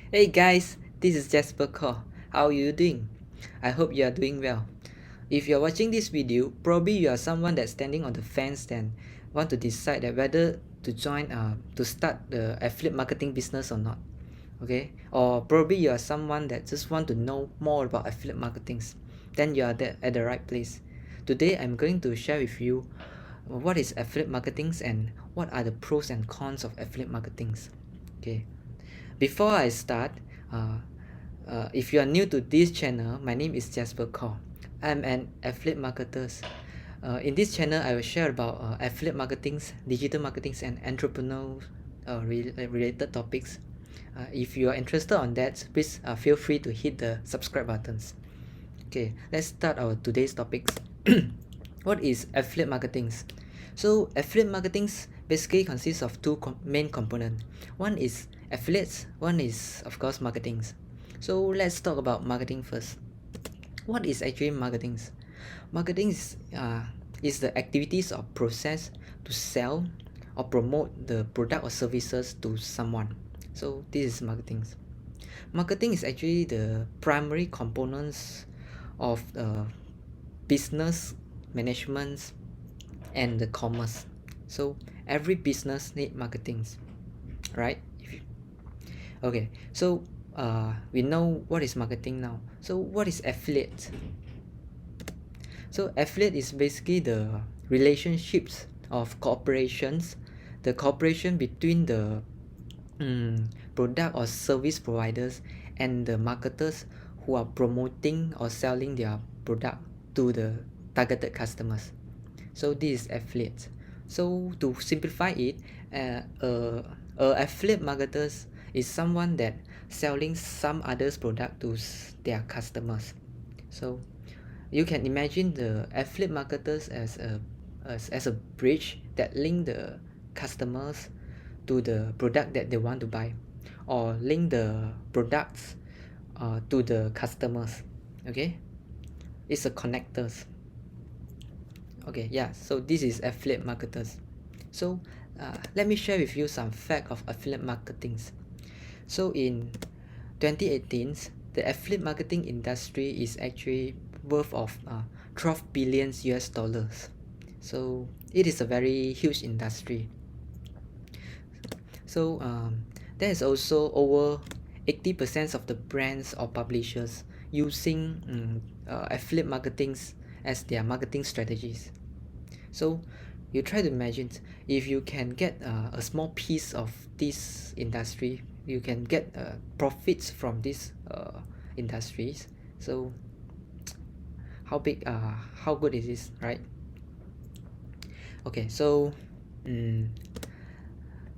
Hey guys, this is Jasper Kaur. How are you doing? I hope you are doing well. If you are watching this video, probably you are someone that's standing on the fence and want to decide that whether to start the affiliate marketing business or not. Okay? Or probably you are someone that just want to know more about affiliate marketing. Then you are at the right place. Today I'm going to share with you what is affiliate marketing and what are the pros and cons of affiliate marketing. Okay. Before I start, uh, if you are new to this channel, my name is Jasper Kaur. I'm an affiliate marketer. In this channel, I will share about affiliate marketing, digital marketing, and entrepreneurial related topics. If you are interested on that, please feel free to hit the subscribe buttons. Okay, let's start our today's topics. What is affiliate marketing? So affiliate marketing basically consists of two main components. One is affiliates, one is of course marketing. So let's talk about marketing first. What is actually marketing? Marketing is the activities or process to sell or promote the product or services to someone. So this is marketing. Marketing is actually the primary components of business management and the commerce. So every business need marketing, right? Okay, so we know what is marketing now. So what is affiliate? So affiliate is basically the relationships of corporations, the cooperation between the product or service providers and the marketers who are promoting or selling their product to the targeted customers. So this is affiliate. So to simplify it, affiliate marketers is someone that selling some others product to their customers. So you can imagine the affiliate marketers as a bridge that link the customers to the product that they want to buy, or link the products to the customers. Okay, it's a connectors. Okay, yeah, so this is affiliate marketers. So let me share with you some fact of affiliate marketing. So in 2018, the affiliate marketing industry is actually worth of 12 billion US dollars. So it is a very huge industry. So there is also over 80% of the brands or publishers using affiliate marketing as their marketing strategies. So you try to imagine if you can get a small piece of this industry, you can get profits from these industries. So how good is this, right? Okay, so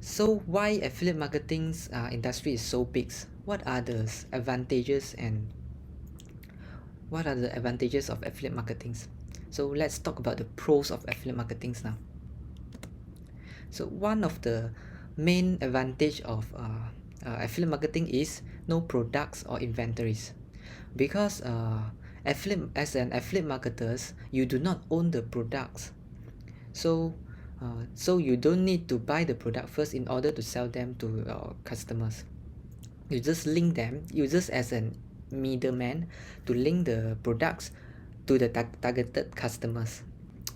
so why affiliate marketing industry is so big? What are the advantages and what are the advantages of affiliate marketing? So let's talk about the pros of affiliate marketing now. So one of the main advantage of affiliate marketing is no products or inventories, because as an affiliate marketers, you do not own the products. So so you don't need to buy the product first in order to sell them to your customers. You just link them, you just as a middleman to link the products to the targeted customers.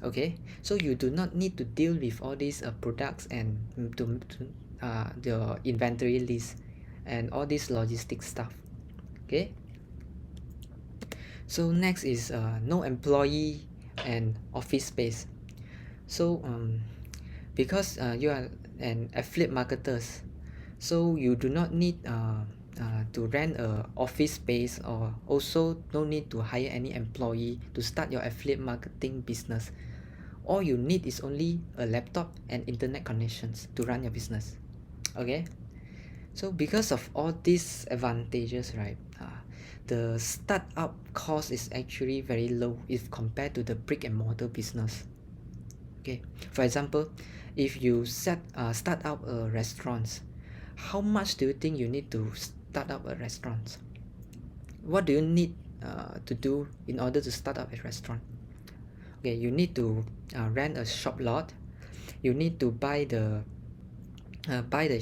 Okay, so you do not need to deal with all these products and the inventory list and all this logistic stuff. Okay, so next is no employee and office space. So because you are an affiliate marketers, so you do not need to rent a office space, or also no need to hire any employee to start your affiliate marketing business. All you need is only a laptop and internet connections to run your business. Okay, so because of all these advantages, right, the startup cost is actually very low if compared to the brick and mortar business. Okay, for example, if you start up a restaurant, how much do you think you need to start up a restaurant? What do you need to do in order to start up a restaurant? Okay, you need to rent a shop lot. You need to buy the buy the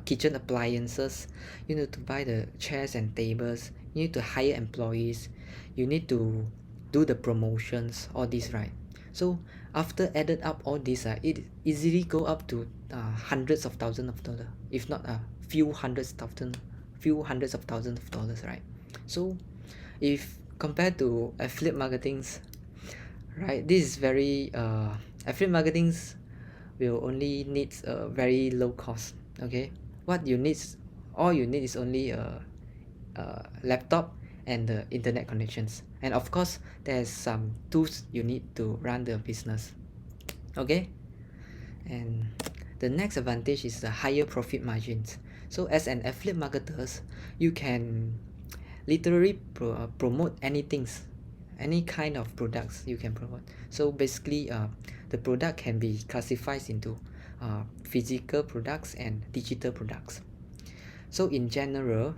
kitchen appliances, you need to buy the chairs and tables, you need to hire employees, you need to do the promotions, all this, right? So after added up all this, it easily go up to hundreds of thousands of dollars, if not a few hundreds of thousands of dollars, right? So if compared to affiliate marketings, right, this is very affiliate marketings will only need a very low cost. Okay, what you need, all you need is only a laptop and the internet connections, and of course there's some tools you need to run the business. Okay, and the next advantage is the higher profit margins. So as an affiliate marketers, you can literally promote anything, any kind of products you can promote. So basically the product can be classified into physical products and digital products. So in general,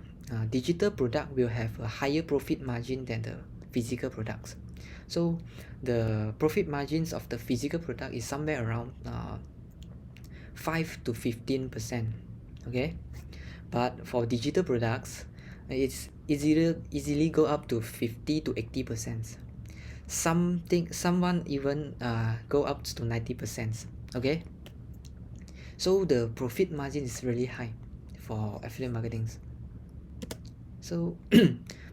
digital product will have a higher profit margin than the physical products. So the profit margins of the physical product is somewhere around 5 to 15%. Okay, but for digital products, it's easily go up to 50 to 80%. Someone even go up to 90%. Okay, so the profit margin is really high for affiliate marketing. So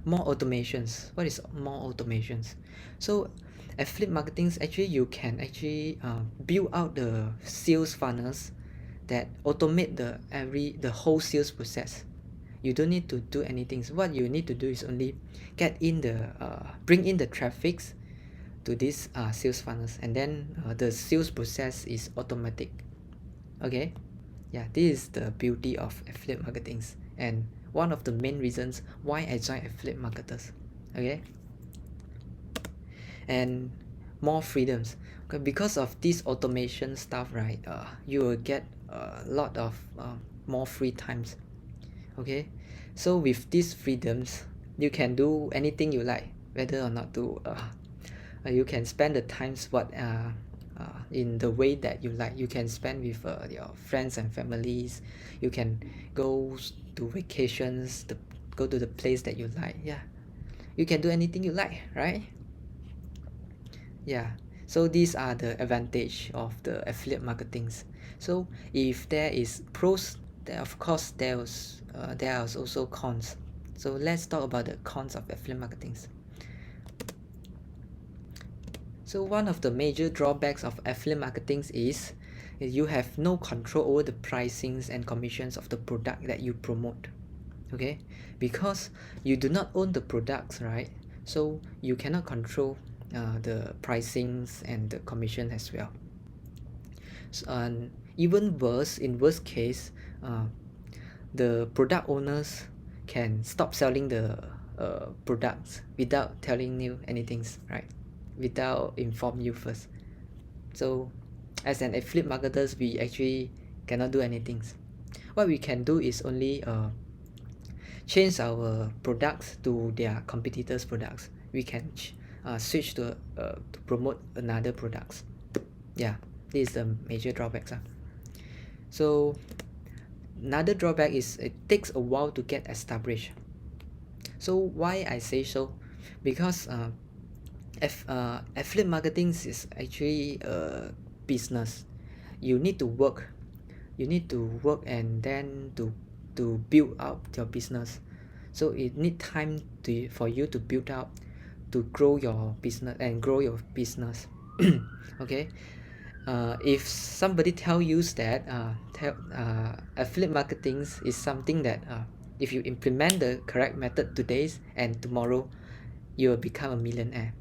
more automations. What is more automations? So affiliate marketing, actually you can actually build out the sales funnels that automate the whole sales process. You don't need to do anything. So what you need to do is only bring in the traffics to these sales funnels, and then the sales process is automatic. Okay, yeah, this is the beauty of affiliate marketing, and one of the main reasons why I joined affiliate marketers. Okay, and more freedoms. Okay, because of this automation stuff, right, you will get a lot of more free times. Okay, so with these freedoms, you can do anything you like, whether or not to you can spend the times in the way that you like. You can spend with your friends and families, you can go to vacations, go to the place that you like. Yeah, you can do anything you like, right? Yeah, so these are the advantage of the affiliate marketings. So if there is pros, there of course there are also cons. So let's talk about the cons of affiliate marketing. So one of the major drawbacks of affiliate marketing is you have no control over the pricings and commissions of the product that you promote. Okay, because you do not own the products, right? So you cannot control the pricings and the commission as well. So, even worse, in worst case, the product owners can stop selling the products without telling you anything, right? Without inform you first. So as an affiliate marketers, we actually cannot do anything. What we can do is only change our products to their competitors' products. We can switch to promote another products. Yeah, this is the major drawbacks. So another drawback is it takes a while to get established. So why I say so? Because affiliate marketing is actually a business. You need to work and then to build up your business. So it need time for you to build up, to grow your business and grow your business. Okay, if somebody tell you that affiliate marketing is something that if you implement the correct method today and tomorrow you will become a millionaire,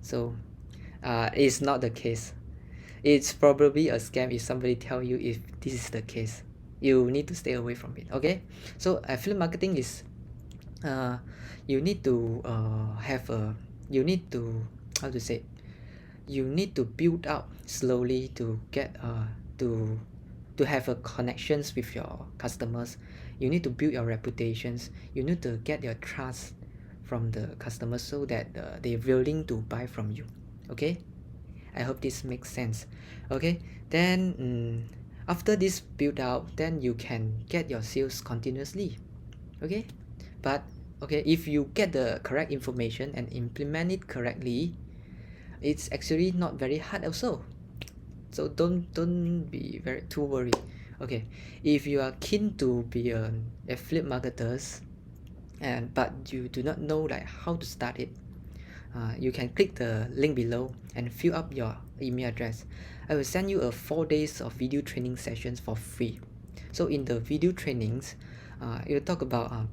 so it's not the case. It's probably a scam if somebody tell you if this is the case. You need to stay away from it. Okay, so affiliate marketing is you need to you need to how to say, you need to build up slowly to get to have a connections with your customers. You need to build your reputations. You need to get your trust from the customers so that they're willing to buy from you. Okay, I hope this makes sense. Okay, then After this build out, then you can get your sales continuously. Okay, but okay, if you get the correct information and implement it correctly, it's actually not very hard also. So don't be very too worried. Okay, if you are keen to be an affiliate marketers but you do not know like how to start it, you can click the link below and fill up your email address. I will send you a 4 days of video training sessions for free. So in the video trainings, it will talk about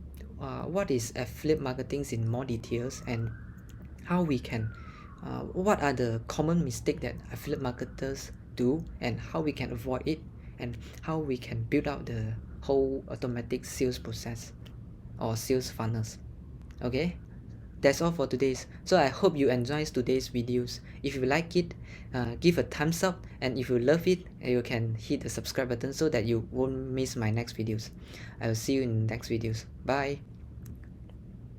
what is affiliate marketing in more details, and how we can what are the common mistakes that affiliate marketers do, and how we can avoid it, and how we can build out the whole automatic sales process or sales funnels. Okay, that's all for today's. So I hope you enjoy today's videos. If you like it, give a thumbs up, and if you love it, you can hit the subscribe button so that you won't miss my next videos. I will see you in the next videos. Bye.